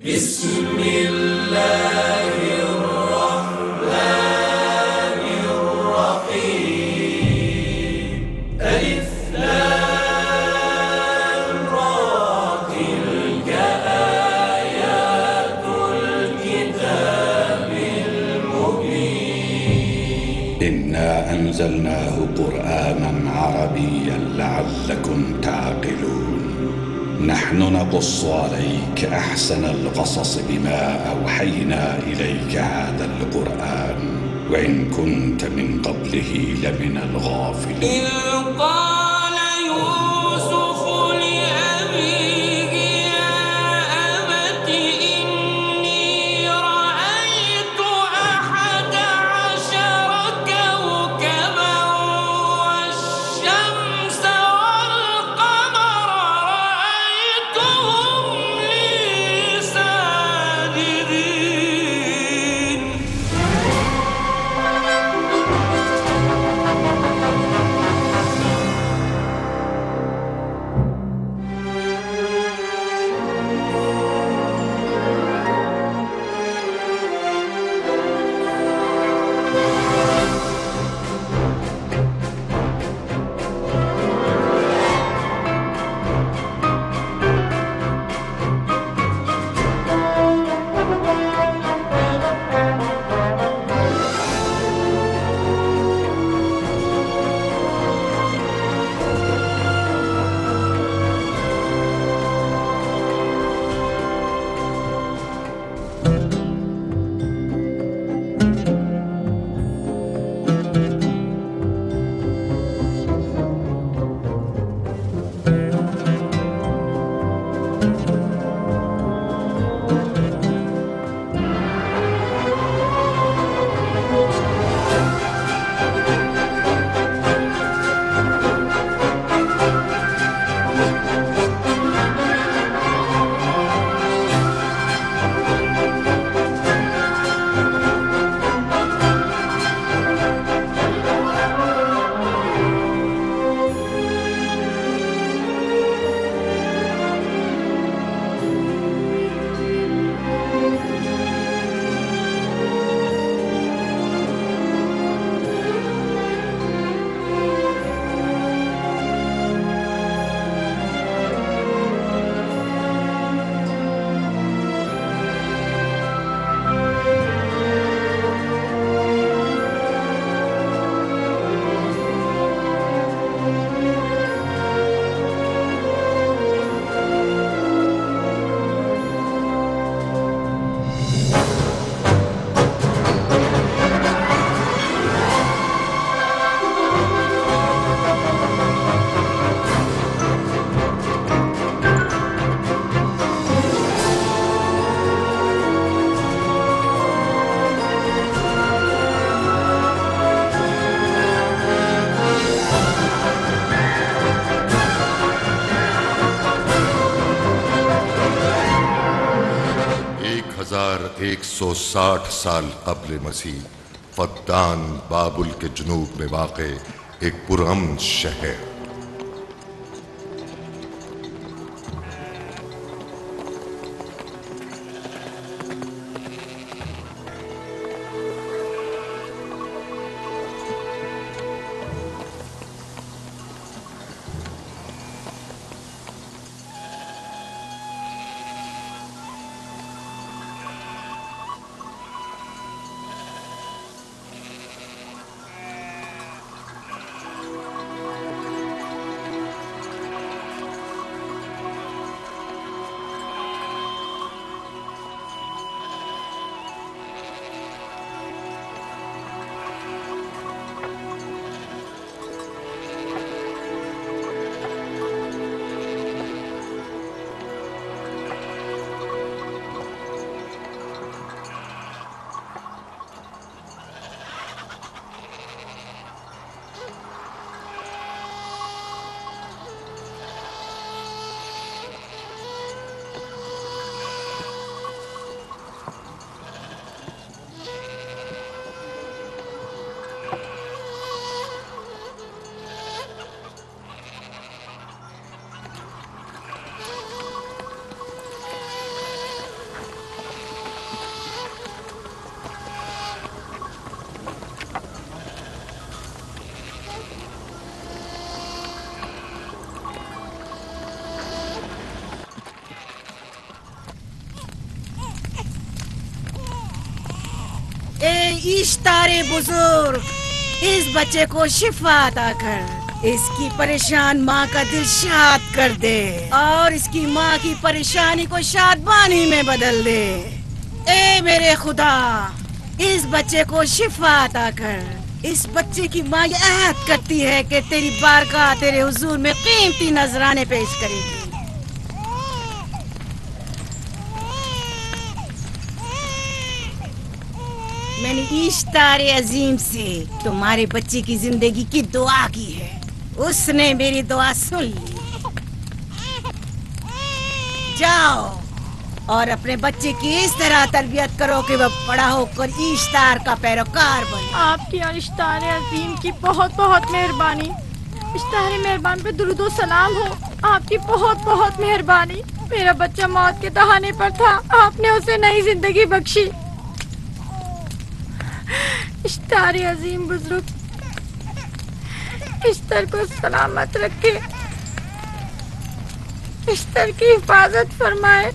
بسم الله الرحمن الرحيم. ألف لام را، تلك آيات الكتاب المبين. إنا أنزلناه قرآنا عربيا لعلكم تعقلون. نحن نقص عليك أحسن القصص بما أوحينا إليك هذا القرآن وإن كنت من قبله لمن الغافلين. ایک 160 سال قبل مسیح فدان بابل کے جنوب میں واقع ایک پرامن شہر. اے اشتار بزرگ، اس بچے کو شفا عطا کر، اس کی پریشان ماں کا دل شاد کر دے اور اس کی ماں کی پریشانی کو شادمانی میں بدل دے۔ اے میرے خدا، اس بچے کو شفا عطا کر۔ اس بچے کی ماں یہ عہد کرتی ہے کہ تیری بارگاہ تیرے حضور میں قیمتی نذرانے پیش کرے گی۔ میں نے اشتار عظیم سے تمہارے بچے کی زندگی کی دعا کی ہے، اس نے میری دعا سن لی۔ جاؤ اور اپنے بچے کی اس طرح تربیت کرو کہ وہ بڑا ہو کر اشتار کا پیروکار بنے۔ آپ کی اور اشتار عظیم کی بہت بہت مہربانی۔ اشتار مہربان پہ درود و سلام ہو، آپ کی بہت بہت مہربانی۔ میرا بچہ موت کے دہانے پر تھا، آپ نے اسے نئی زندگی بخشی۔ اشتار عظیم بزرگ اشتر کو سلامت رکھے، اشتر کی حفاظت فرمائے۔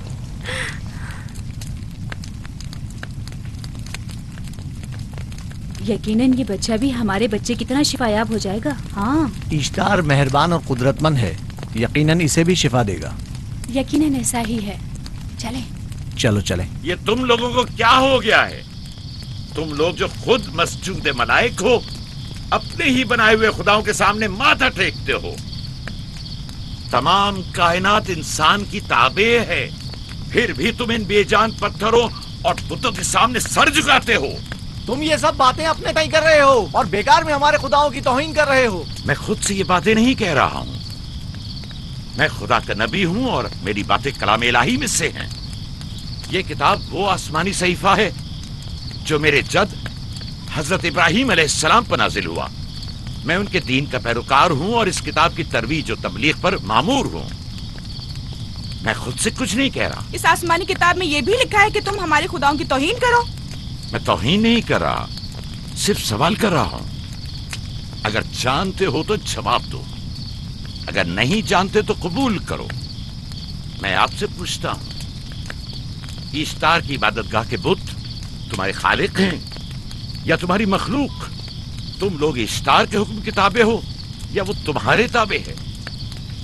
یقیناً یہ بچہ بھی ہمارے بچے کی طرح شفا یاب ہو جائے گا۔ ہاں، اشتار مہربان اور قدرت مند ہے، یقیناً اسے بھی شفا دے گا۔ یقیناً ایسا ہی ہے۔ چلیں۔ چلو چلیں۔ یہ تم لوگوں کو کیا ہو گیا ہے؟ تم لوگ جو خود مسجود ملائک ہو، اپنے ہی بنائے ہوئے خداؤں کے سامنے ماتھا ٹیکتے ہو۔ تمام کائنات انسان کی تابع ہے، پھر بھی تم ان بے جان پتھروں اور بتوں کے سامنے سر جھکاتے ہو۔ تم یہ سب باتیں اپنے تئیں کر رہے ہو اور بیکار میں ہمارے خداؤں کی توہین کر رہے ہو۔ میں خود سے یہ باتیں نہیں کہہ رہا ہوں، میں خدا کا نبی ہوں اور میری باتیں کلام الہی میں سے ہیں۔ یہ کتاب وہ آسمانی صحیفہ ہے جو میرے جد حضرت ابراہیم علیہ السلام پر نازل ہوا۔ میں ان کے دین کا پیروکار ہوں اور اس کتاب کی ترویج و تبلیغ پر مامور ہوں۔ میں خود سے کچھ نہیں کہہ رہا۔ اس آسمانی کتاب میں یہ بھی لکھا ہے کہ تم ہمارے خداؤں کی توہین کرو۔ میں توہین نہیں کر رہا، صرف سوال کر رہا ہوں۔ اگر جانتے ہو تو جواب دو، اگر نہیں جانتے تو قبول کرو۔ میں آپ سے پوچھتا ہوں، اشتار کی عبادت گاہ کے بت تمہارے خالق ہیں یا تمہاری مخلوق؟ تم لوگ اشتار کے حکم کے تابع ہو یا وہ تمہارے تابع ہے؟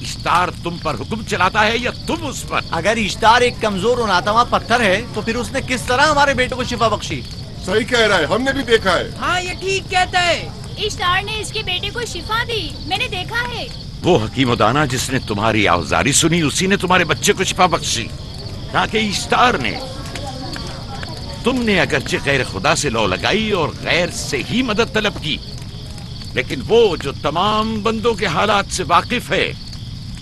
اشتار تم پر حکم چلاتا ہے یا تم اس پر؟ اگر اشتار ایک کمزور اور ناتواں پتھر ہے تو پھر اس نے کس طرح ہمارے بیٹے کو شفا بخشی؟ صحیح کہہ رہا ہے، ہم نے بھی دیکھا ہے۔ ہاں یہ ٹھیک کہتا ہے۔ اشتار نے اس کے بیٹے کو شفا دی، میں نے دیکھا ہے۔ وہ حکیم و دانا جس نے تمہاری آوزاری سنی، اسی نے تمہارے بچے کو شفا بخشی، نہ کہ اشتار نے۔ تم نے اگرچہ غیر خدا سے لو لگائی اور غیر سے ہی مدد طلب کی، لیکن وہ جو تمام بندوں کے حالات سے واقف ہے،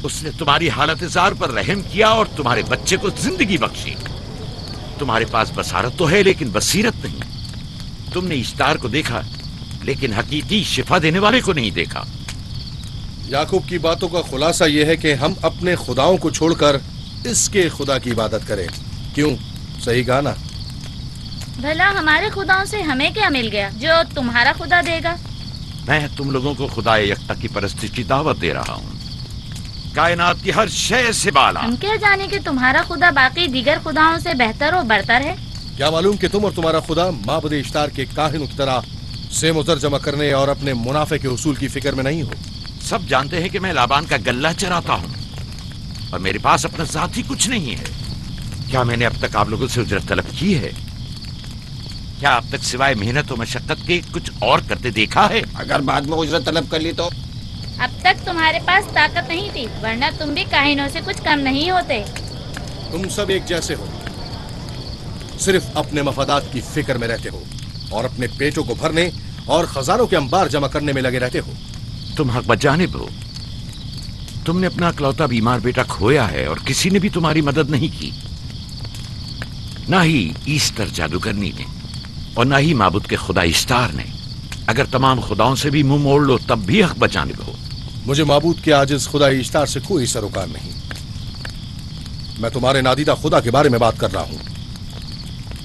اس نے تمہاری حالت زار پر رحم کیا اور تمہارے بچے کو زندگی بخشی۔ تمہارے پاس بصارت تو ہے لیکن بصیرت نہیں۔ تم نے اشتار کو دیکھا لیکن حقیقی شفا دینے والے کو نہیں دیکھا۔ یعقوب کی باتوں کا خلاصہ یہ ہے کہ ہم اپنے خداؤں کو چھوڑ کر اس کے خدا کی عبادت کریں۔ کیوں؟ صحیح کہا نا؟ بھلا ہمارے خداؤں سے ہمیں کیا مل گیا جو تمہارا خدا دے گا؟ میں تم لوگوں کو خدا یکتا کی پرستش کی دعوت دے رہا ہوں، کائنات کی ہر شے سے بالا۔ ہم کیا جانے کہ تمہارا خدا باقی دیگر خداؤں سے بہتر و برتر ہے؟ کیا معلوم کہ تم اور تمہارا خدا معبد اشتار کے کاہنوں کی طرح سیم و زر جمع کرنے اور اپنے منافع کے حصول کی فکر میں نہیں ہو؟ سب جانتے ہیں کہ میں لابان کا گلہ چراتا ہوں اور میرے پاس اپنا ذاتی کچھ نہیں ہے۔ کیا میں نے اب تک آپ لوگوں سے اجرت طلب کی ہے؟ کیا اب تک سوائے محنت و مشقت کے کچھ اور کرتے دیکھا ہے؟ اگر بعد میں اجرت طلب کر لی تو؟ اب تک تمہارے پاس طاقت نہیں تھی، ورنہ تم بھی کاہنوں سے کچھ کم نہیں ہوتے۔ تم سب ایک جیسے ہو، صرف اپنے مفادات کی فکر میں رہتے ہو اور اپنے پیٹوں کو بھرنے اور خزانوں کے انبار جمع کرنے میں لگے رہتے ہو۔ تم حق بجانب ہو۔ تم نے اپنا اکلوتا بیمار بیٹا کھویا ہے اور کسی نے بھی تمہاری مدد نہیں کی، نہ ہی ایسٹر جادوگرنی نے اور نہ ہی معبود کے خدا اشتار نے۔ اگر تمام خداؤں سے بھی منہ موڑ لو تب بھی حق بجانب ہو۔ مجھے معبود کے عاجز خدا اشتار سے کوئی سروکار نہیں۔ میں تمہارے نادیدہ خدا کے بارے میں بات کر رہا ہوں۔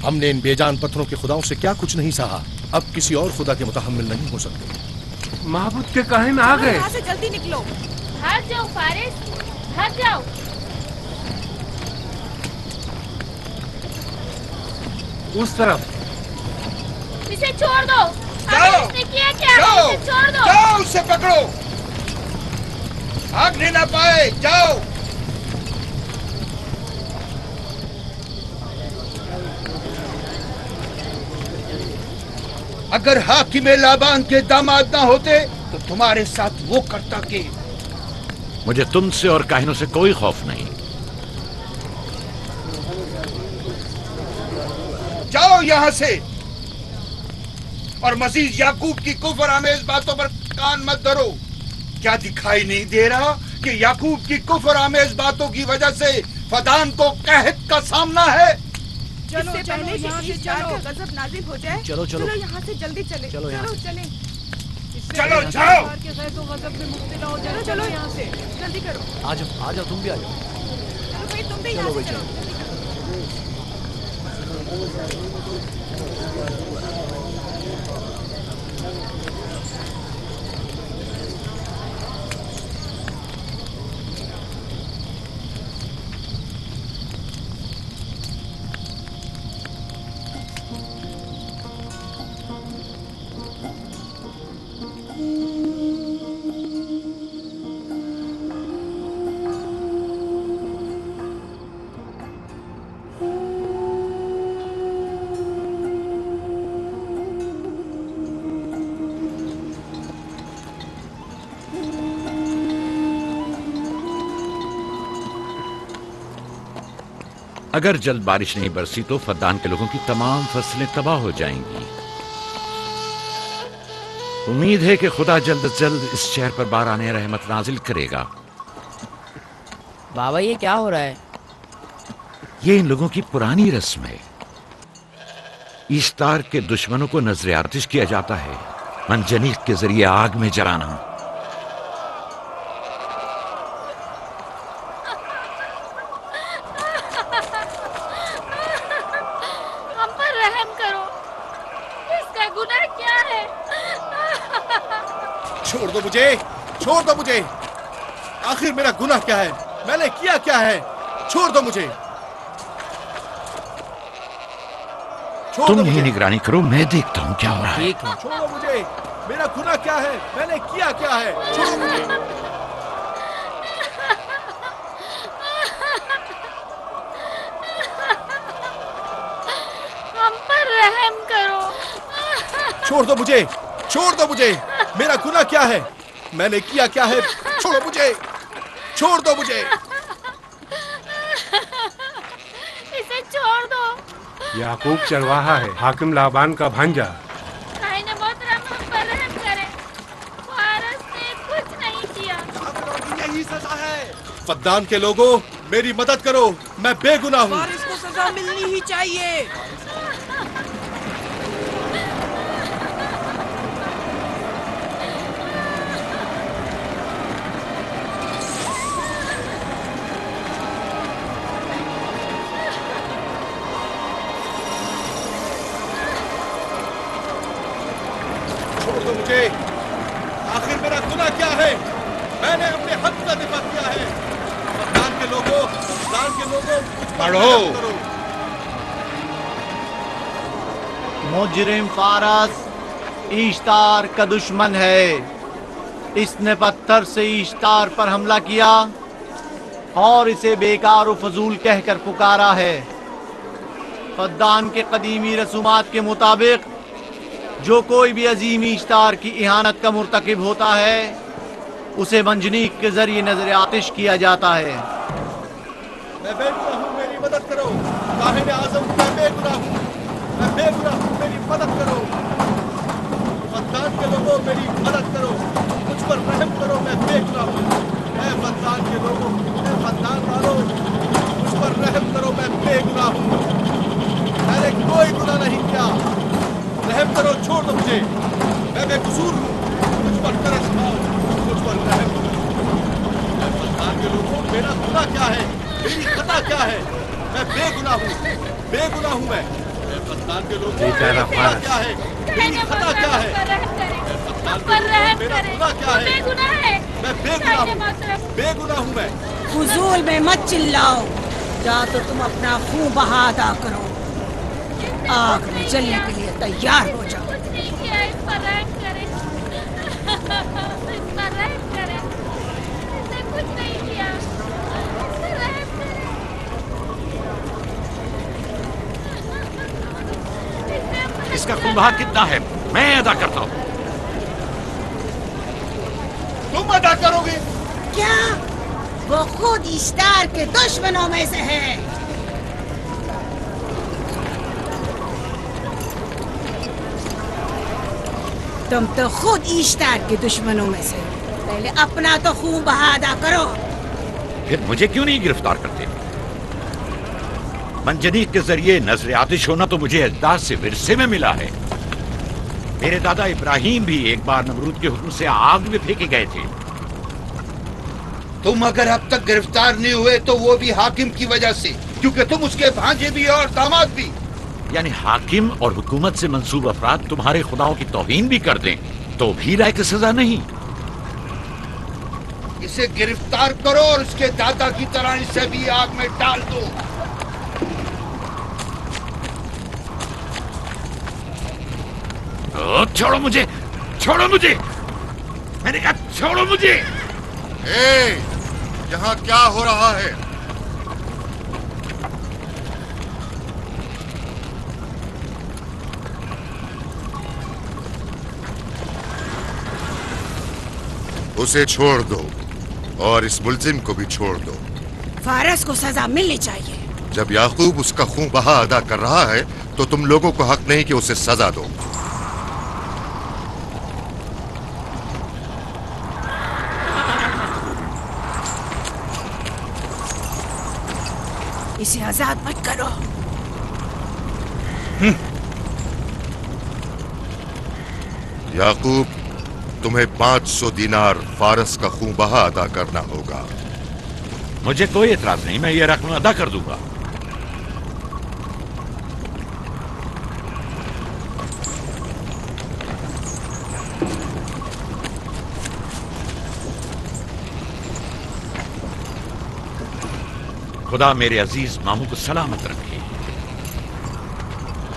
ہم نے ان بے جان پتھروں کے خداؤں سے کیا کچھ نہیں سہا، اب کسی اور خدا کے متحمل نہیں ہو سکتے۔ معبود کے کاہن آ گئے۔ یہاں سے جلدی نکلو۔ بھاگ جاؤ فارس، بھاگ جاؤ۔ اس طرف اسے چھوڑ دو. جاؤ اس نے کیا کیا؟ جاؤ اسے چھوڑ دو. جاؤ اسے پکڑو. بھاگنے نہ پائے. جاؤ. اگر حاکم لابان کے داماد نہ ہوتے تو تمہارے ساتھ وہ کرتا کہ. مجھے تم سے اور کاہنوں سے کوئی خوف نہیں. جاؤ یہاں سے اور مزید یعقوب کی کفر آمیز باتوں پر کان مت دھرو. کیا دکھائی نہیں دے رہا کہ یعقوب کی کفر آمیز باتوں کی وجہ سے فدان کو قحط کا سامنا ہے؟ چلو پہلے یہاں سے چلو. غضب نازل ہو جائے. چلو چلو یہاں سے جلدی چلے. چلو یہاں سے. چلیں. چلو جاؤ. چلو یہاں سے جلدی کرو. آ جاؤ تم بھی آ جاؤ. تم بھی چلو بھائی چلو. اگر جلد بارش نہیں برسی تو فدان کے لوگوں کی تمام فصلیں تباہ ہو جائیں گی. امید ہے کہ خدا جلد از جلد اس شہر پر باران رحمت نازل کرے گا. بابا یہ کیا ہو رہا ہے؟ یہ ان لوگوں کی پرانی رسم ہے. ایستار کے دشمنوں کو نذر آتش کیا جاتا ہے، منجنیق کے ذریعے آگ میں جلانا. چھوڑ دو مجھے. آخر میرا گناہ کیا ہے؟ میں نے کیا کیا ہے؟ چھوڑ دو مجھے. تم ہی نگرانی کرو، میں دیکھتا ہوں کیا ہو رہا ہے. چھوڑو مجھے. میرا گناہ کیا ہے؟ میں نے کیا کیا ہے؟ چھوڑو مجھے. ہم پر رحم کرو. چھوڑ دو مجھے. چھوڑ دو مجھے. میرا گناہ کیا ہے؟ میں نے کیا کیا ہے؟ چھوڑو مجھے. چھوڑ دو مجھے. اسے چھوڑ دو. یعقوب چرواہا ہے، حاکم لابان کا بھانجا. کائن محترم ہم پر رحم کرے. وارث نے کچھ نہیں کیا. یہی سزا ہے. فدان کے لوگوں میری مدد کرو، میں بے گناہ ہوں. وارث کو سزا ملنی ہی چاہیے. آخر میرا گناہ کیا ہے؟ میں نے اپنے حق کا دفاع کیا ہے. فدان کے لوگوں پڑھو. مجرم فارس ایشتار کا دشمن ہے. اس نے پتھر سے ایشتار پر حملہ کیا اور اسے بیکار و فضول کہہ کر پکارا ہے. فدان کے قدیمی رسومات کے مطابق جو کوئی بھی عظیم ایشتار کی اہانت کا مرتکب ہوتا ہے اسے منجنیق کے ذریعے نذر آتش کیا جاتا ہے. میں بے گناہ ہوں، میری مدد کرو. کاہن اعظم میں بے گناہ ہوں. میں بے گناہ ہوں، میری مدد کرو. فدان کے لوگوں میری مدد کرو. مجھ پر رحم کرو، میں بے گناہ ہوں. اے فدان کے لوگوں، اے فدان والوں، مجھ پر رحم کرو، میں بے گناہ ہوں. میں نے کوئی گناہ نہیں کیا. رحم کرو. چھوڑ دو مجھے. میں بے قصور ہوں. مجھ پر ترس کھاؤ. مجھ پر رحم کرو. اے فدان کے لوگوں میرا گناہ کیا ہے؟ میری خطا کیا ہے؟ میں بے گناہ ہوں. بے گناہ ہوں میں. اے فدان کے لوگوں میرا گناہ کیا ہے؟ میری خطا کیا ہے؟ اے فدان کے لوگوں میرا گناہ کیا ہے؟ میں بے گناہ ہوں. بے گناہ ہوں میں. فضول میں مت چلاؤ. یا تو تم اپنا خون بہا ادا کرو आग में जलने के लिए तैयार हो जाओ। कुछ नहीं किया, इस पर रहम करें। इस पर रहम करें। इसने कुछ नहीं किया, इस पर रहम करें। इसका खून बहा कितना है मैं अदा करता हूँ। तुम अदा करोगे? क्या? वो खुद इश्तार के दुश्मनों में से है। तुम तो खुद इश्तार के दुश्मनों में से। पहले अपना तो खून बहा अदा करो। फिर मुझे क्यों नहीं गिरफ्तार करते? मंजनीक के जरिए नजर आतिश होना तो मुझे अजदाद से विरसे में मिला है। मेरे दादा इब्राहिम भी एक बार नमरूद के हुक्म से आग में फेंके गए थे। तुम अगर अब तक गिरफ्तार नहीं हुए तो वो भी हाकिम की वजह से, क्योंकि तुम उसके भांजे भी और दामाद भी। यानी हाकिम और हुकूमत से मंसूब अफराद तुम्हारे खुदाओं की तौहीन भी कर दें तो भी लायक सजा नहीं। इसे गिरफ्तार करो और उसके दादा की तरह इसे भी आग में डाल दो। छोड़ो मुझे, छोड़ो मुझे, मैंने कहा छोड़ो मुझे। यहाँ क्या हो रहा है? उसे छोड़ दो और इस मुलजिम को भी छोड़ दो। फारस को सजा मिलनी चाहिए। जब याकूब उसका खून बहा अदा कर रहा है तो तुम लोगों को हक नहीं कि उसे सजा दो। इसे आजाद मत करो। याकूब, तुम्हें 500 दीनार फारस का खून बहा अदा करना होगा। मुझे कोई एतराज नहीं, मैं ये रकम अदा कर दूंगा। खुदा मेरे अजीज मामू को सलामत रखे।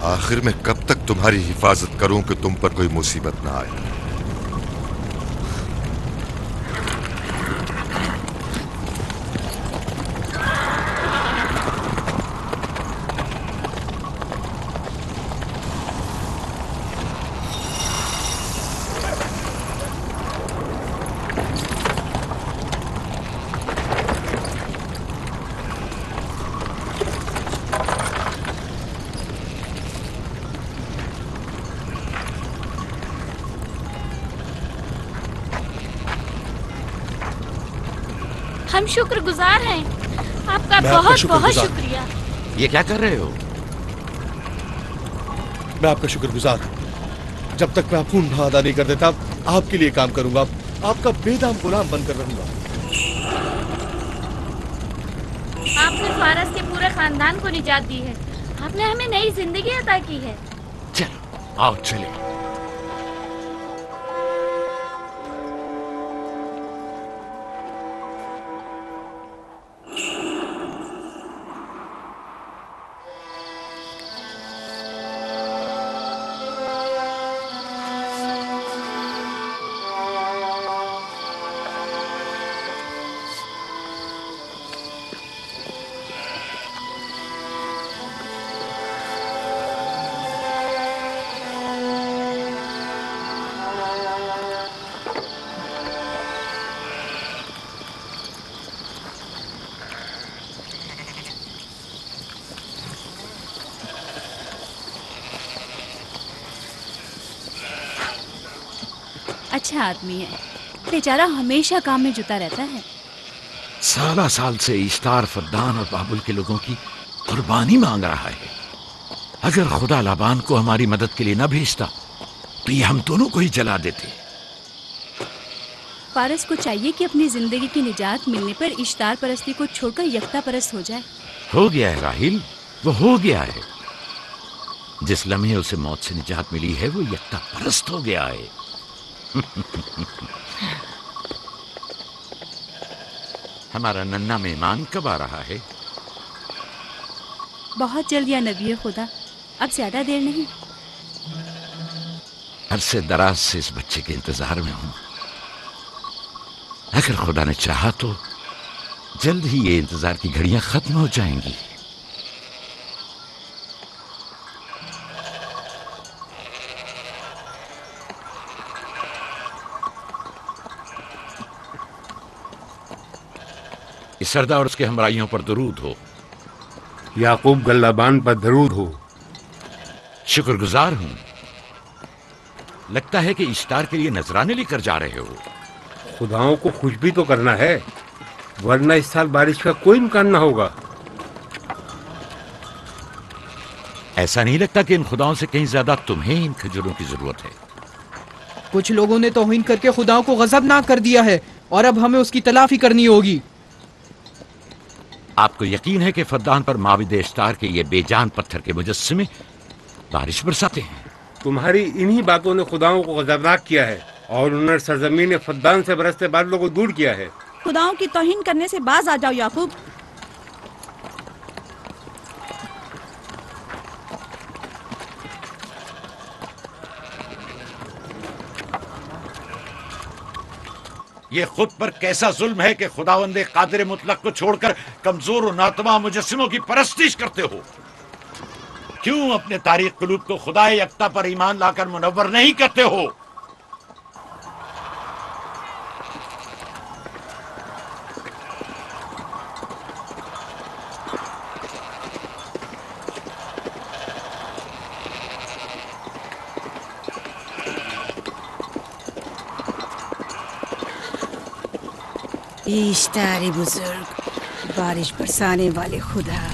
आखिर में कब तक तुम्हारी हिफाजत करूं कि तुम पर कोई मुसीबत ना आए? हम शुक्रगुजार हैं आपका, बहुत बहुत शुक्रिया। ये क्या कर रहे हो? मैं आपका शुक्रगुजार हूं। जब तक मैं खून बहा अदा नहीं कर देता आपके लिए काम करूंगा, आपका बेदाम गुलाम बनकर रहूंगा। आपने फारस के पूरे खानदान को निजात दी है, आपने हमें नई जिंदगी अता की है। चलो आओ चले। अच्छा आदमी है, बेचारा हमेशा काम में जुटा रहता है। साला साल से इश्तार, फद्दान और बाबुल के लोगों की कुर्बानी मांग रहा है। अगर खुदा लाबान को हमारी मदद के लिए न भेजता तो ये हम दोनों को ही जला देते। फारस को चाहिए कि अपनी जिंदगी की निजात मिलने पर इश्तार परस्ती को छोड़कर यकता परस्त हो जाए। हो गया है राहिल, वो हो गया है। जिस लम्हे उसे मौत से निजात मिली है वो यकता परस्त हो गया है। हमारा नन्ना मेहमान कब आ रहा है? बहुत जल्द या नबी खुदा, اب زیادہ دیر نہیں. عرصے دراز سے اس بچے کے انتظار میں ہوں. اگر خدا نے چاہا تو جلد ہی یہ انتظار کی گھڑیاں ختم ہو جائیں گی. اس سردار اور اس کے ہمراہیوں پر درود ہو. یعقوب گلابان پر درود ہو. شکر گزار ہوں. لگتا ہے کہ اشتار کے لیے نذرانے لے کر جا رہے ہو. خداؤں کو خوش بھی تو کرنا ہے، ورنہ اس سال بارش کا کوئی امکان نہ ہوگا. ایسا نہیں لگتا کہ ان خداؤں سے کہیں زیادہ تمہیں ان کھجوروں کی ضرورت ہے؟ کچھ لوگوں نے توہین کر کے خداؤں کو غضبناک کر دیا ہے اور اب ہمیں اس کی تلافی کرنی ہوگی. آپ کو یقین ہے کہ فدان پر معبد اشتار کے یہ بے جان پتھر کے مجسمے بارش برساتے ہیں؟ تمہاری انہی باتوں نے خداؤں کو غضبناک کیا ہے اور انہوں نے سرزمین فدان سے برستے بادلوں کو دور کیا ہے. خداؤں کی توہین کرنے سے باز آ جاؤ یعقوب. یہ خود پر کیسا ظلم ہے کہ خداوند قادر مطلق کو چھوڑ کر کمزور و ناتواں مجسموں کی پرستش کرتے ہو. کیوں اپنے تاریخ قلوب کو خدا یکتا پر ایمان لا کر منور نہیں کرتے ہو؟ اشتار بزرگ، بارش برسانے والے خدا،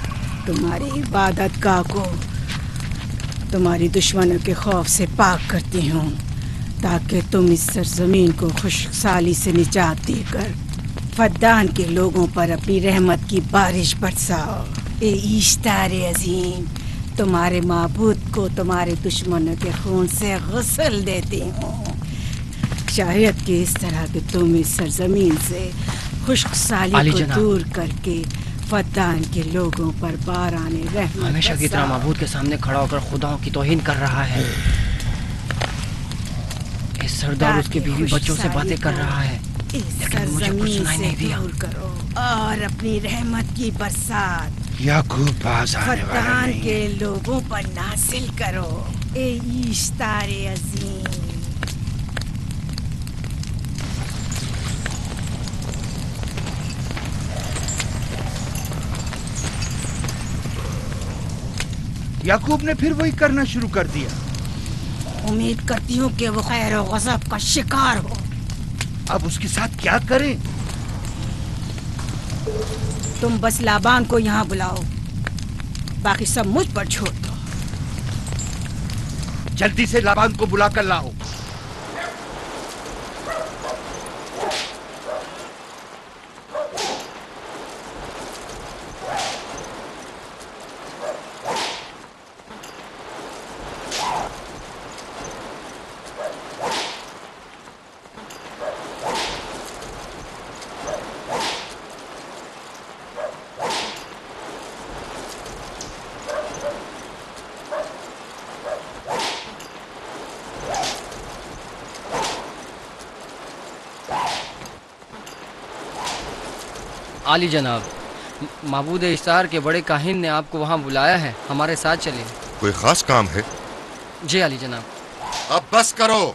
تمہاری عبادت گاہ کو تمہاری دشمنوں کے خوف سے پاک کرتی ہوں تاکہ تم اس سرزمین کو خشک سالی سے نجات دے کر فدان کے لوگوں پر اپنی رحمت کی بارش برساؤ. اے اشتار عظیم، تمہارے معبود کو تمہارے دشمنوں کے خون سے غسل دیتی ہوں. شاید کہ اس طرح کہ تم اس سرزمین سے خشک سالی کو دور کر کے فدان کے لوگوں پر باران رحمت ہمیشہ کی طرح معبود کے سامنے کھڑا ہو کر خداؤں کی توہین کر رہا ہے. اس سردار اس کی بیوی بچوں سے باتیں کر رہا ہے لیکن مجھے کچھ سنائی نہیں دیا. کرو اور اپنی رحمت کی برسات یعقوب باز آنے والا فدان نہیں. کے لوگوں پر نازل کرو. اے اشتار عظیم، یعقوب نے پھر وہی کرنا شروع کر دیا. امید کرتی ہوں کہ وہ خیر و غضب کا شکار ہو. اب اس کے ساتھ کیا کریں؟ تم بس لابان کو یہاں بلاؤ، باقی سب مجھ پر چھوڑ دو. جلدی سے لابان کو بلا کر لاؤ. عالی جناب، معبود اشتار کے بڑے کاہن نے آپ کو وہاں بلایا ہے، ہمارے ساتھ چلیں. کوئی خاص کام ہے؟ جی عالی جناب. اب بس کرو.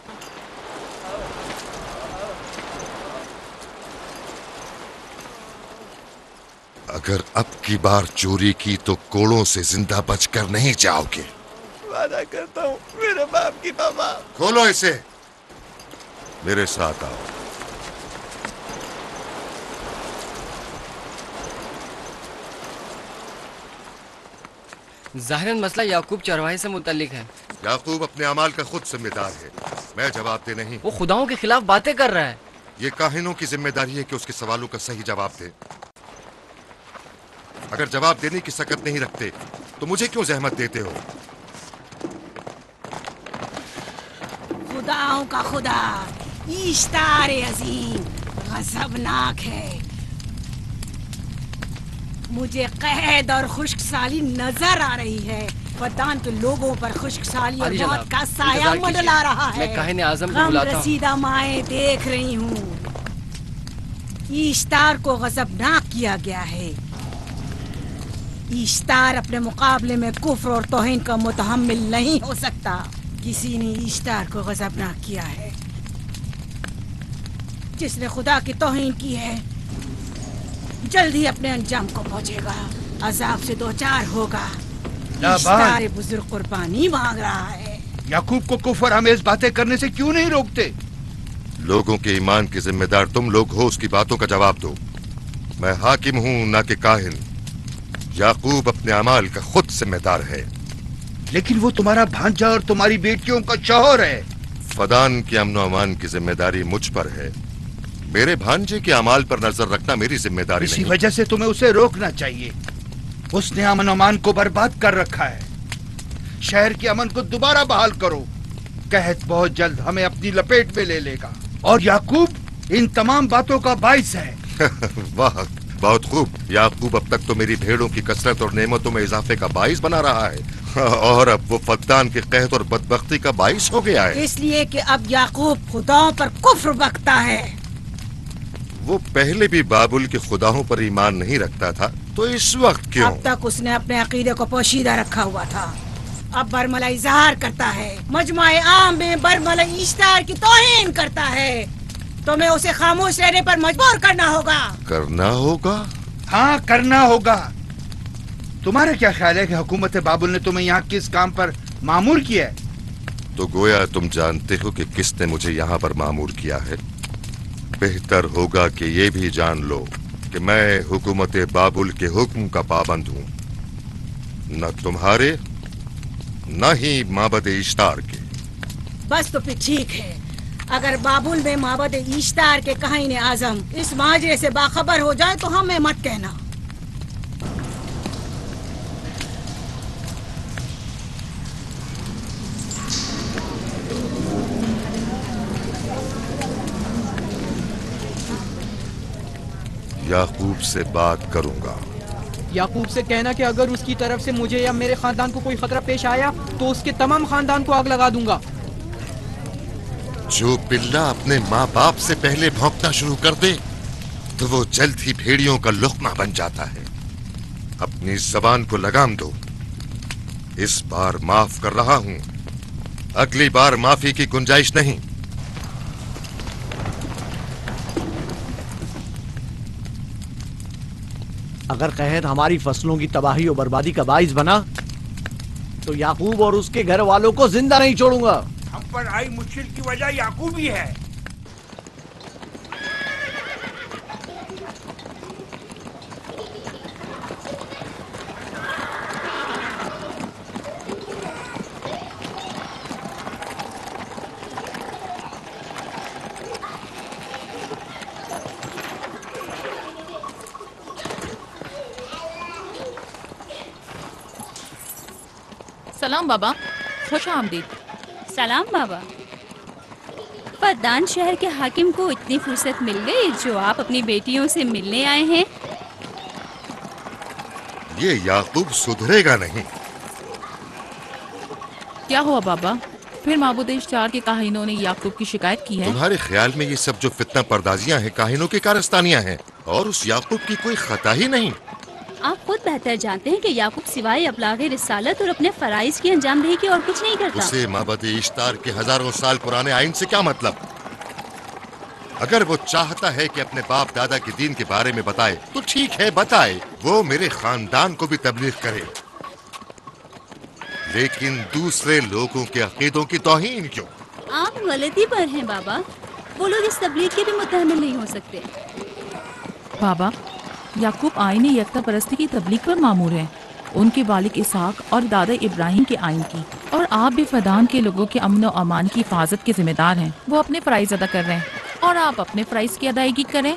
اگر اب کی بار چوری کی تو کوڑوں سے زندہ بچ کر نہیں جاؤ گے. وعدہ کرتا ہوں میرے باپ کی بابا. کھولو اسے، میرے ساتھ آؤ. ظاہراً مسئلہ یعقوب چرواہے سے متعلق ہے. یعقوب اپنے اعمال کا خود ذمہ دار ہے، میں جواب دے نہیں. وہ خداؤں کے خلاف باتیں کر رہا ہے. یہ کاہنوں کی ذمہ داری ہے کہ اس کے سوالوں کا صحیح جواب دے. اگر جواب دینے کی سکت نہیں رکھتے تو مجھے کیوں زحمت دیتے ہو؟ خداؤں کا خدا اشتار عظیم غضبناک ہے. مجھے قحط اور خشک سالی نظر آ رہی ہے. फद्दान के लोगों पर खुश्क साली और अली मौत जनाब, का साया इंतजार मंडला कीजिए। रहा है। मैं काहिन आज़म को गम बुलाता हूँ। रसीदा माएं देख रही हूँ। ईश्तार को गजबनाक किया गया है। ईश्तार अपने मुकाबले में कुफ्र और तौहीन का मुतहम्मिल नहीं हो सकता। किसी ने ईश्तार को गजबनाक किया है। जिसने खुदा की तौहीन की है जल्द ही अपने अंजाम को पहुंचेगा, अजाब से दो चार होगा। ईश्तार बुजुर्ग कुर्बानी मांग रहा है। याकूब को कुफर आमेज बातें करने से क्यों नहीं रोकते? लोगों के ईमान की जिम्मेदार तुम लोग हो, उसकी बातों का जवाब दो। मैं हाकिम हूं ना कि काहिन। याकूब अपने अमाल का खुद जिम्मेदार है। लेकिन वो तुम्हारा भांजा और तुम्हारी बेटियों का शौहर है। फदान के अमन अमान की जिम्मेदारी मुझ पर है। मेरे भांजे के अमाल पर नजर रखना मेरी जिम्मेदारी इसी नहीं। वजह से तुम्हें उसे रोकना चाहिए। उसने अमन अमान को बर्बाद कर रखा है। शहर के अमन को दोबारा बहाल करो। कहत बहुत जल्द हमें अपनी लपेट में ले लेगा और याकूब इन तमाम बातों का बाइस है। वाह, बहुत खूब। याकूब अब तक तो मेरी भेड़ों की कसरत और नेमतों में इजाफे का बाइस बना रहा है और अब वो फद्दान के कहत और बदबख्ती का बाइस हो गया है। इसलिए कि अब याकूब खुदाओं पर कुफ्र बकता है। वो पहले भी बाबुल के खुदाओं पर ईमान नहीं रखता था, तो इस वक्त क्यों? अब तक उसने अपने अकीदे को पोशीदा रखा हुआ था। अब बरमला इजहार करता है, मजमाए आम में बरमला ईश्तार की तौहीन करता है। तुम्हें उसे खामोश रहने पर मजबूर करना होगा। करना होगा? हाँ, करना होगा। तुम्हारा क्या ख्याल है कि हुकूमत बाबुल ने तुम्हें यहाँ किस काम पर मामूर किया है? तो गोया तुम जानते हो कि किसने मुझे यहाँ पर मामूर किया है। बेहतर होगा कि ये भी जान लो कि मैं हुकूमत बाबुल के हुक्म का पाबंद हूँ, न तुम्हारे न ही माबद इश्तार के। बस तो फिर ठीक है। अगर बाबुल में माबद इश्तार के काहिन आजम इस माजरे से बाखबर हो जाए तो हमें मत कहना। याकूब से बात करूंगा। याकूब से कहना कि अगर उसकी तरफ से मुझे या मेरे खानदान को कोई खतरा पेश आया तो उसके तमाम खानदान को आग लगा दूंगा। जो पिल्ला अपने माँ बाप से पहले भौंकना शुरू कर दे तो वो जल्द ही भेड़ियों का लुक़मा बन जाता है। अपनी जबान को लगाम दो। इस बार माफ कर रहा हूं, अगली बार माफी की गुंजाइश नहीं। अगर कहर हमारी फसलों की तबाही और बर्बादी का बाइस बना तो याकूब और उसके घर वालों को जिंदा नहीं छोड़ूंगा। हम पर आई मुश्किल की वजह याकूब ही है। सलाम बाबा, खुश आमदीद। सलाम बाबा। फद्दान शहर के हाकिम को इतनी फुर्सत मिल गई जो आप अपनी बेटियों से मिलने आए हैं। ये याकूब सुधरेगा नहीं। क्या हुआ बाबा? फिर माबूद इश्तार के काहिनों ने याकूब की शिकायत की है? तुम्हारे ख्याल में ये सब जो फितना पर्दाजियां हैं काहिनों की कारस्तानियां हैं और उस याकूब की कोई खता ही नहीं। आप खुद बेहतर जानते हैं कि याकूब सिवाय अबलागे रिसालत और अपने फराइज की अंजामदही के और कुछ नहीं करता। उसे माबद इश्तार के हजारों साल पुराने आइन से क्या मतलब? अगर वो चाहता है कि अपने बाप दादा के दीन के बारे में बताए तो ठीक है, बताए। वो मेरे खानदान को भी तबलीग करे, लेकिन दूसरे लोगों के अकीदों की तौहीन क्यों? आप गलती पर हैं बाबा। वो लोग इस तबलीग के भी मुतहम्मिल नहीं हो सकते। बाबा, याकूब आईने यकता परस्ती की तबलीग पर मामूर है, उनके वालिद इसहाक और दादा इब्राहिम के आइन की। और आप भी फदान के लोगों के अमन और अमान की हिफाजत के जिम्मेदार हैं। वो अपने फराइज अदा कर रहे हैं और आप अपने फराइज की अदायगी करें।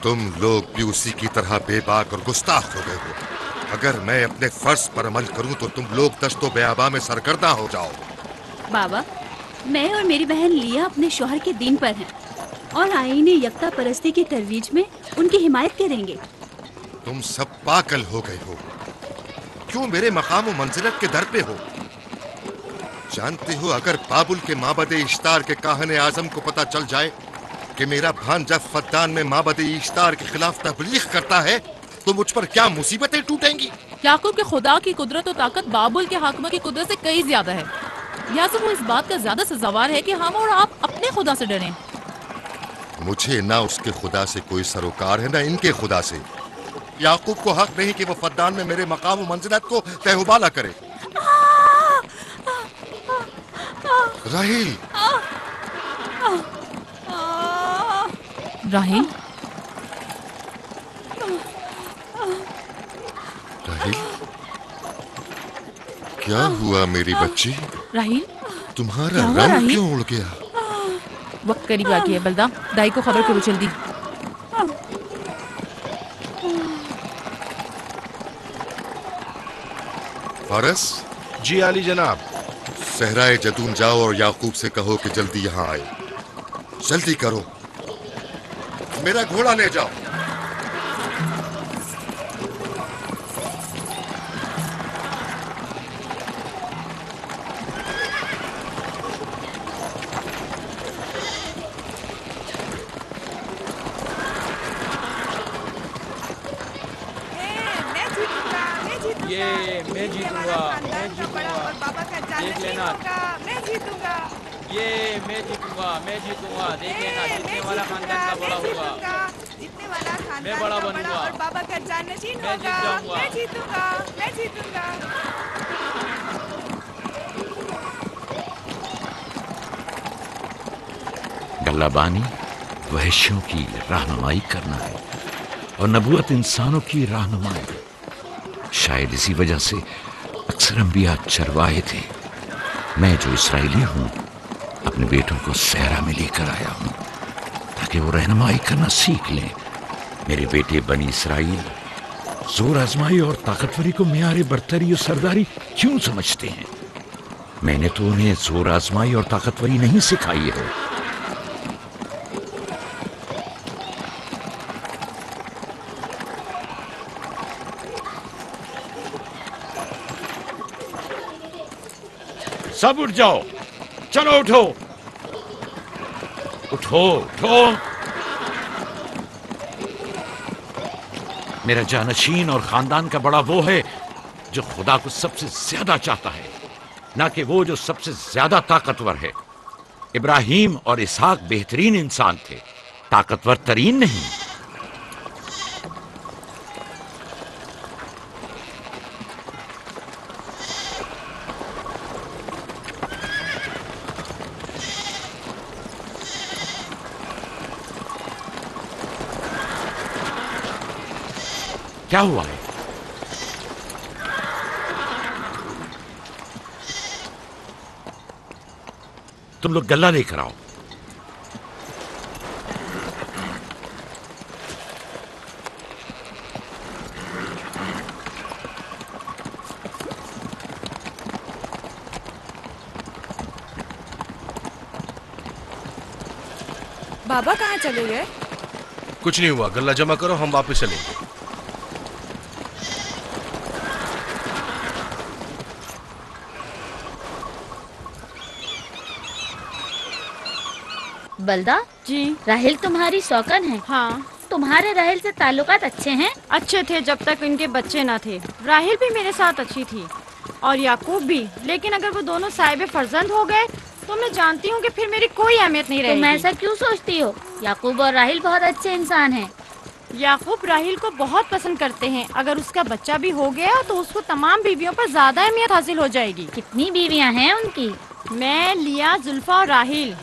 तुम लोग भी उसी की तरह बेबाक और गुस्ताख हो गए हो। अगर मैं अपने फर्ज पर अमल करूं तो तुम लोग दश्तो बेआबा में सरगर्दा हो जाओ। बाबा, मैं और मेरी बहन लिया अपने शौहर के दीन पर हैं और आईने यकता परस्ती की तरवीज में उनकी हिमायत करेंगे। तुम सब पागल हो गए हो। क्यों मेरे मकाम और मंजिलत के दर पे हो? जानते हो, अगर बाबुल के माबद इश्तार के काहने आजम को पता चल जाए कि मेरा भांजा फद्दान में माबद इश्तार के खिलाफ तबलीग करता है, तो मुझ पर क्या मुसीबतें टूटेंगी। याकूब के खुदा की कुदरत और ताकत बाबुल के हाकिम की कुदरत से कई ज्यादा है। या तो वो इस बात का ज्यादा सजावार है कि हम और आप अपने खुदा से डरें। मुझे ना उसके खुदा से कोई सरोकार है, ना इनके खुदा से। याकूब को हक नहीं कि वो फद्दान में मेरे मकाम और मंजिलत को तहबाला करे। राहिल, राहिल, राहिल, क्या हुआ मेरी बच्ची? राहिल, तुम्हारा क्या हुआ, रंग राहिल? क्यों उड़ गया? वक्त करीब आ गया। बलदा, दाई को खबर करो जल्दी। फारस? जी आली जनाब। सहराए जदून जाओ और याकूब से कहो कि जल्दी यहाँ आए। जल्दी करो, मेरा घोड़ा ले जाओ। ये मैं जीतूंगा, मैं जीतूंगा। देख लेना, मैं जीतूंगा। ये मैं जीतूंगा, मैं जीतूंगा। देख लेना, जीतने वाला खानदान का बड़ा होगा। जीतने वाला खानदान मैं बड़ा का बनूंगा। और बाबा का जानशीन मैं जीत होगा। जाऊंगा। मैं जीतूंगा, मैं जीतूंगा। गल्लाबानी वहशियों की रहनुमाई करना है और नबूवत इंसानों की रहनुमाई। शायद इसी वजह से अक्सर अंबिया चरवाहे थे। मैं जो इसराइली हूँ, अपने बेटों को सहरा में लेकर आया हूँ ताकि वो रहनुमाई करना सीख लें। मेरे बेटे बनी इसराइल जोर आजमाई और ताकतवरी को मियार बरतरी और सरदारी क्यों समझते हैं? मैंने तो उन्हें जोर आजमाई और ताकतवरी नहीं सिखाई है। सब उठ जाओ, चलो उठो, उठो, उठो। मेरा जानशीन और खानदान का बड़ा वो है जो खुदा को सबसे ज्यादा चाहता है, ना कि वो जो सबसे ज्यादा ताकतवर है। इब्राहिम और इसहाक बेहतरीन इंसान थे, ताकतवर तरीन नहीं। क्या हुआ है? तुम लोग गल्ला लेकर आओ। बाबा कहाँ चले गए? कुछ नहीं हुआ, गल्ला जमा करो, हम वापस चलेंगे। बलदा जी, राहिल तुम्हारी शौकन है। हाँ, तुम्हारे राहिल से ताल्लुकात अच्छे हैं? अच्छे थे जब तक इनके बच्चे ना थे। राहिल भी मेरे साथ अच्छी थी और याकूब भी, लेकिन अगर वो दोनों साहिब फर्जंद हो गए तो मैं जानती हूँ कि फिर मेरी कोई अहमियत नहीं रहेगी। तुम ऐसा क्यों सोचती हो? याकूब और राहिल बहुत अच्छे इंसान हैं। याकूब राहिल को बहुत पसंद करते हैं। अगर उसका बच्चा भी हो गया तो उसको तमाम बीवियों पर ज्यादा अहमियत हासिल हो जाएगी। कितनी बीवियाँ हैं उनकी? मैं, लिया, जुल्फा और राहिल।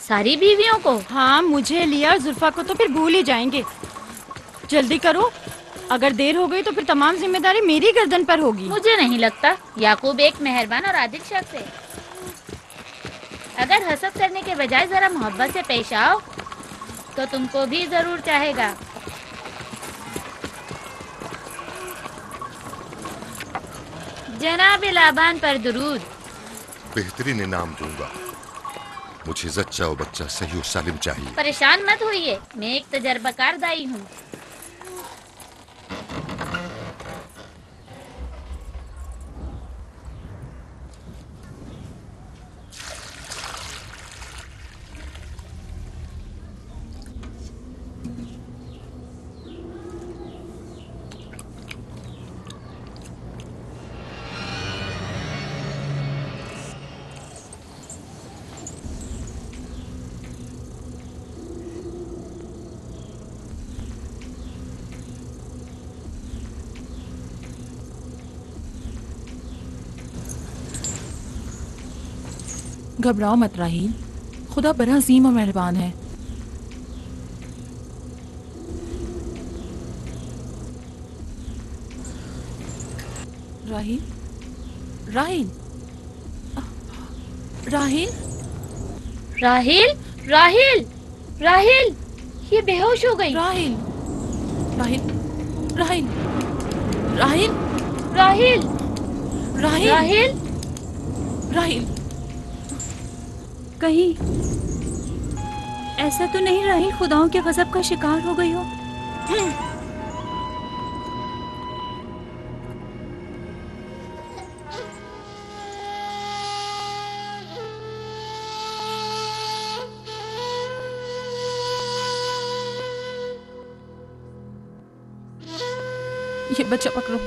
सारी बीवियों को? हाँ, मुझे, लिया और जुल्फा को तो फिर भूल ही जाएंगे। जल्दी करो, अगर देर हो गई तो फिर तमाम जिम्मेदारी मेरी गर्दन पर होगी। मुझे नहीं लगता। याकूब एक मेहरबान और आदिल शख्स है। अगर हसद करने के बजाय जरा मोहब्बत से पेश आओ तो तुमको भी जरूर चाहेगा। जनाब लाबान पर दुरूद। बेहतरीन इनाम दूंगा। मुझे जच्चा और बच्चा सही और सालिम चाहिए। परेशान मत होइए, मैं एक तजर्बाकार दाई हूँ। घबराओ मत राहील, खुदा बड़ा अजीम और मेहरबान है। राहील, राहील, राहील, राहिल, राहिल, राहिल, ये बेहोश हो गई। राहील, राहील, राहील, राहील, राहिल, राहील, राहिल, राहील। कहीं ऐसा तो नहीं राहील खुदाओं के गजब का शिकार हो गई हो? ये बच्चा पकड़ो।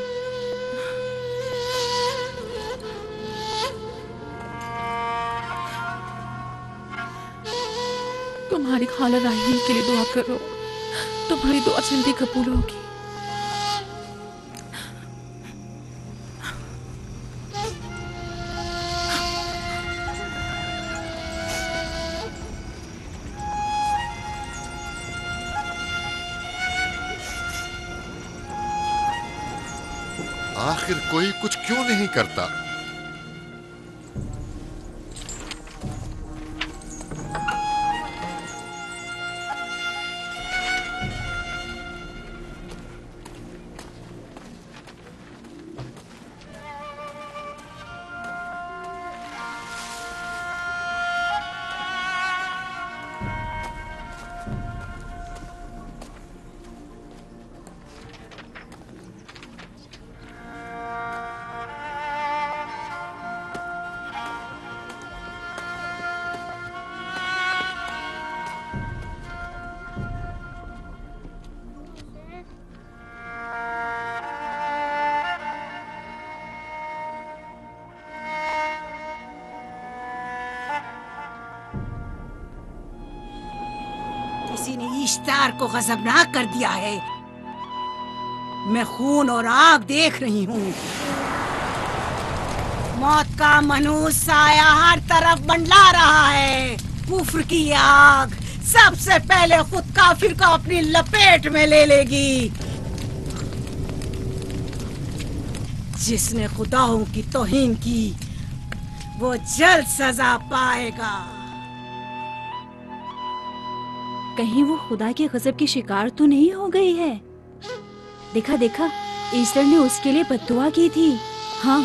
तुम्हारी खाला राहील के लिए दुआ करो, तुम्हारी दुआ जल्दी कबूल होगी। आखिर कोई कुछ क्यों नहीं करता? किसी ने इश्तार को गजबनाक कर दिया है। मैं खून और आग देख रही हूँ। मौत का मनहूस साया हर तरफ मंडला रहा है। कुफ्र की आग सबसे पहले खुद काफिर को अपनी लपेट में ले लेगी। जिसने खुदाओं की तौहीन की वो जल्द सजा पाएगा। कहीं वो खुदा के गजब की शिकार तो नहीं हो गई है? देखा देखा, ईस्टर ने उसके लिए बद्दुआ की थी। हाँ,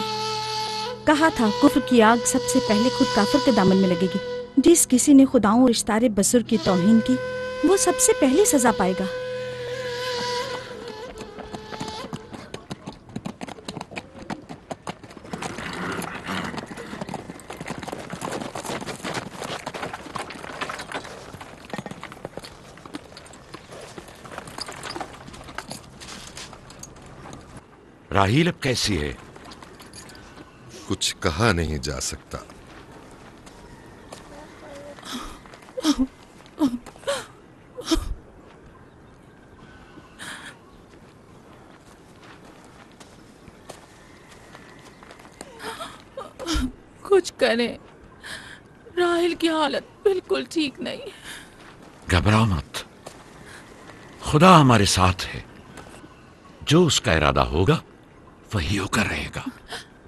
कहा था कुफ्र की आग सबसे पहले खुद काफिर के दामन में लगेगी। जिस किसी ने खुदाओं और इश्तारे बसुर की तौहीन की वो सबसे पहले सजा पाएगा। राहील अब कैसी है? कुछ कहा नहीं जा सकता। कुछ करें, राहील की हालत बिल्कुल ठीक नहीं। घबराओ मत, खुदा हमारे साथ है। जो उसका इरादा होगा वही होकर रहेगा।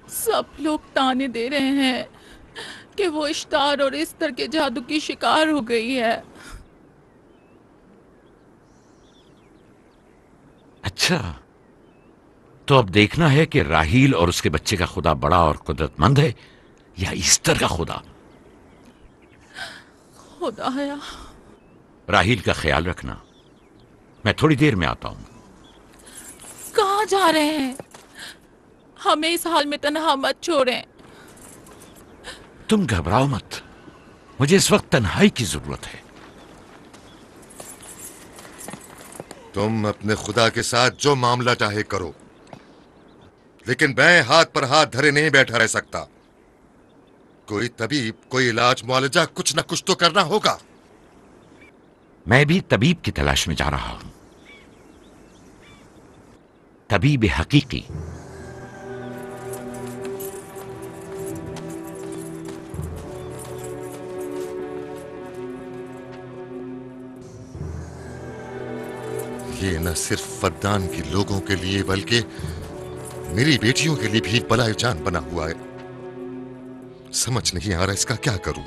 सब लोग ताने दे रहे हैं कि वो इश्तार और इस्तर के जादू की शिकार हो गई है। अच्छा, तो अब देखना है कि राहील और उसके बच्चे का खुदा बड़ा और कुदरतमंद है या ईस्टर का खुदा। खुदाया, राहील का ख्याल रखना। मैं थोड़ी देर में आता हूं। कहाँ जा रहे हैं? हमें इस हाल में तन्हा मत छोड़ें। तुम घबराओ मत, मुझे इस वक्त तन्हाई की जरूरत है। तुम अपने खुदा के साथ जो मामला चाहे करो, लेकिन मैं हाथ पर हाथ धरे नहीं बैठा रह सकता। कोई तबीब, कोई इलाज मुआलजा, कुछ न कुछ तो करना होगा। मैं भी तबीब की तलाश में जा रहा हूं। तबीब हकीकी। یہ نہ صرف فدان کے لوگوں کے لیے بلکہ میری بیٹیوں کے لیے بھی بلائے جان بنا ہوا ہے. سمجھ نہیں آ رہا اس کا کیا کروں.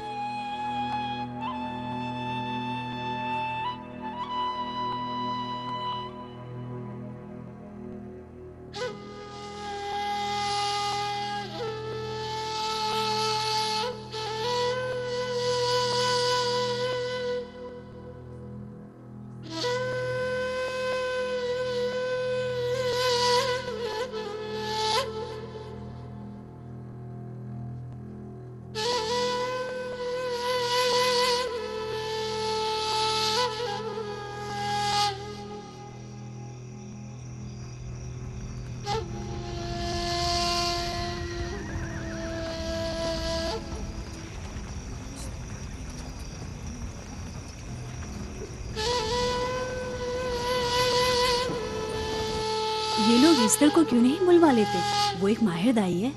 یہ لوگ ایسٹر کو کیوں نہیں بلوا لیتے؟ وہ ایک ماہر دائی ہے.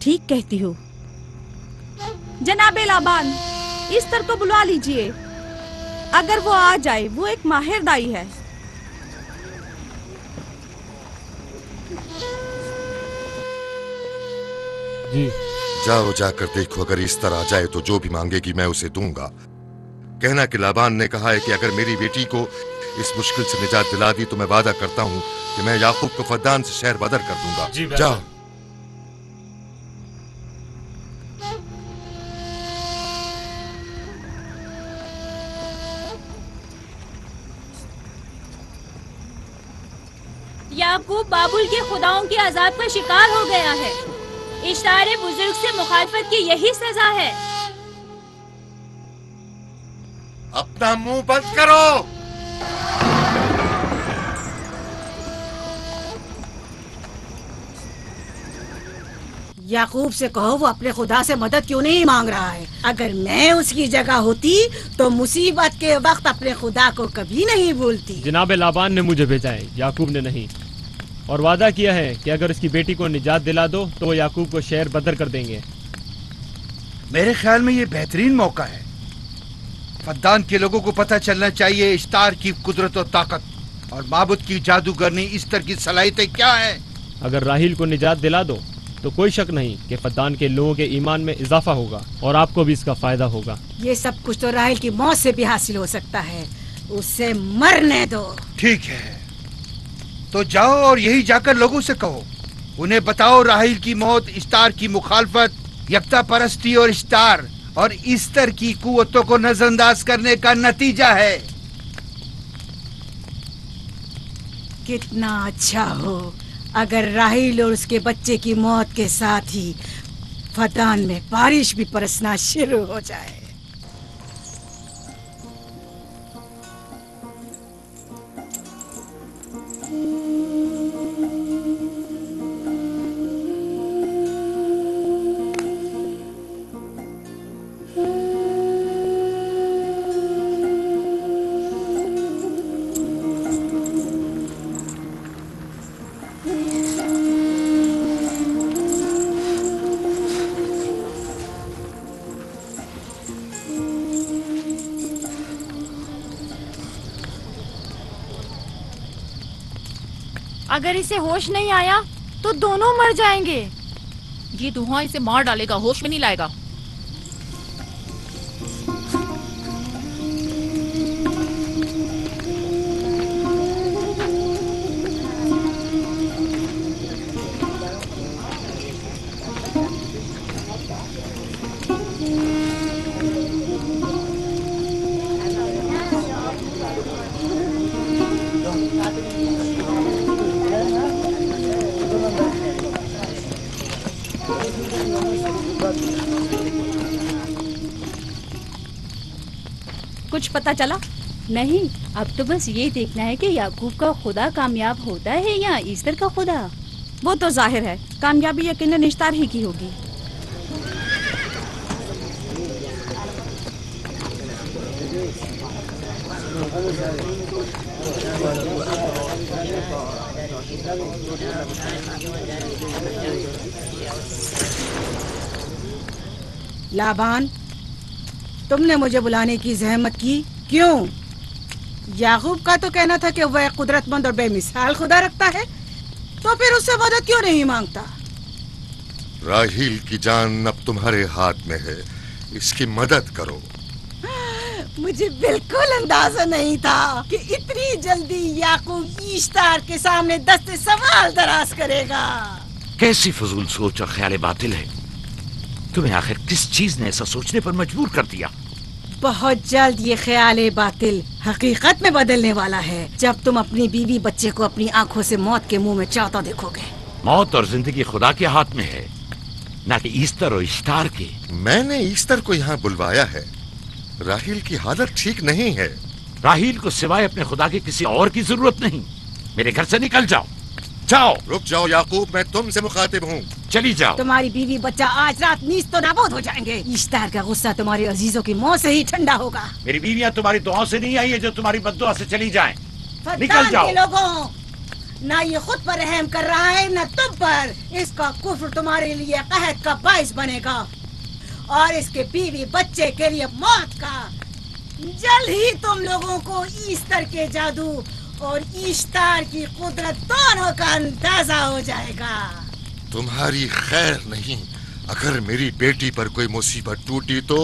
ٹھیک کہتی ہو. جناب لابان، ایسٹر کو بلوا لیجئے. اگر وہ آ جائے، وہ ایک ماہر دائی ہے. جی جاؤ، جا کر دیکھو. اگر ایسٹر آ جائے تو جو بھی مانگے گی میں اسے دوں گا. کہنا کہ لابان نے کہا ہے کہ اگر میری بیٹی کو اس مشکل سے نجات دلا دی تو میں وعدہ کرتا ہوں کہ میں یعقوب کو فدان سے شہر بدر کر دوں گا. جاؤ. یعقوب بابل کے خداؤں کے عذاب کا شکار ہو گیا ہے. اشتار بزرگ سے مخالفت کی یہی سزا ہے. اپنا منہ بند کرو. یعقوب سے کہو وہ اپنے خدا سے مدد کیوں نہیں مانگ رہا ہے. اگر میں اس کی جگہ ہوتی تو مصیبت کے وقت اپنے خدا کو کبھی نہیں بھولتی. جناب لابان نے مجھے بھیجا ہے، یعقوب نے نہیں، اور وعدہ کیا ہے کہ اگر اس کی بیٹی کو نجات دلا دو تو وہ یعقوب کو شہر بدر کر دیں گے. میرے خیال میں یہ بہترین موقع ہے. فدان کے لوگوں کو پتہ چلنا چاہیے اشتار کی قدرت و طاقت اور معبود کی جادوگرنی ایسٹر کی صلاحیتیں کیا ہیں. اگر راہیل کو نجات دلا دو تو کوئی شک نہیں کہ فدان کے لوگوں کے ایمان میں اضافہ ہوگا اور آپ کو بھی اس کا فائدہ ہوگا. یہ سب کچھ تو راہیل کی موت سے بھی حاصل ہو سکتا ہے. اسے مرنے دو. ٹھیک ہے تو جاؤ اور یہی جا کر لوگوں سے کہو. انہیں بتاؤ راہیل کی موت اشتار کی مخالفت، یکتا پرستی اور اشتار اور ایسٹر کی قوتوں کو نظر انداز کرنے کا نتیجہ ہے. کتنا اچھا ہو اگر راہیل اور اس کے بچے کی موت کے ساتھ ہی فدان میں بارش بھی برسنا شروع ہو جائے. اگر اسے ہوش نہیں آیا تو دونوں مر جائیں گے. یہ دھواں اسے مار ڈالے گا، ہوش میں نہیں لائے گا. کچھ پتا چلا؟ نہیں، اب تو بس یہ دیکھنا ہے کہ یعقوب کا خدا کامیاب ہوتا ہے یا ایسٹر کا خدا. وہ تو ظاہر ہے کامیابی یقیناً اشتار ہی کی ہوگی. لابان، تم نے مجھے بلانے کی زحمت کی کیوں؟ याकूब का तो कहना था कि वह कुदरतमंद और बेमिसाल खुदा रखता है, तो फिर उससे मदद क्यों नहीं मांगता? राहील की जान अब तुम्हारे हाथ में है, इसकी मदद करो। मुझे बिल्कुल अंदाजा नहीं था कि इतनी जल्दी याकूब ईश्तार के सामने दस्ते सवाल दराज करेगा। कैसी फजूल सोच और ख्याल बातिल है। तुम्हें आखिर किस चीज ने ऐसा सोचने पर मजबूर कर दिया? बहुत जल्द ये ख्याल बातिल हकीकत में बदलने वाला है, जब तुम अपनी बीवी बच्चे को अपनी आंखों से मौत के मुंह में चाहता देखोगे। मौत और जिंदगी खुदा के हाथ में है, ना कि ईस्टर और इश्तार के। मैंने ईस्टर को यहाँ बुलवाया है। राहील की हालत ठीक नहीं है। राहील को सिवाय अपने खुदा के किसी और की जरूरत नहीं। मेरे घर से निकल जाओ। जाओ। रुक जाओ याकूब, मैं तुमसे मुखातिब हूँ। चली जाओ। तुम्हारी बीवी बच्चा आज रात नीस तो नाबूद हो जाएंगे। ईश्तार का गुस्सा तुम्हारे अजीजों की मौत से ही ठंडा होगा। मेरी बीवियां तुम्हारी दुआओं से नहीं आई है जो तुम्हारी बद्दुआ से चली जाएं। निकल फद्दान जाओ। के लोगों, ना ये खुद पर रहम कर रहा है न तुम पर। इसका कुफ्र तुम्हारे लिए कहत का बाइस बनेगा और इसके बीवी बच्चे के लिए मौत का। जल्द ही तुम लोगों को ईस्टर के जादू और ईश्तार की कुदरत दोनों का अंदाजा हो जाएगा। तुम्हारी खैर नहीं। अगर मेरी बेटी पर कोई मुसीबत टूटी तो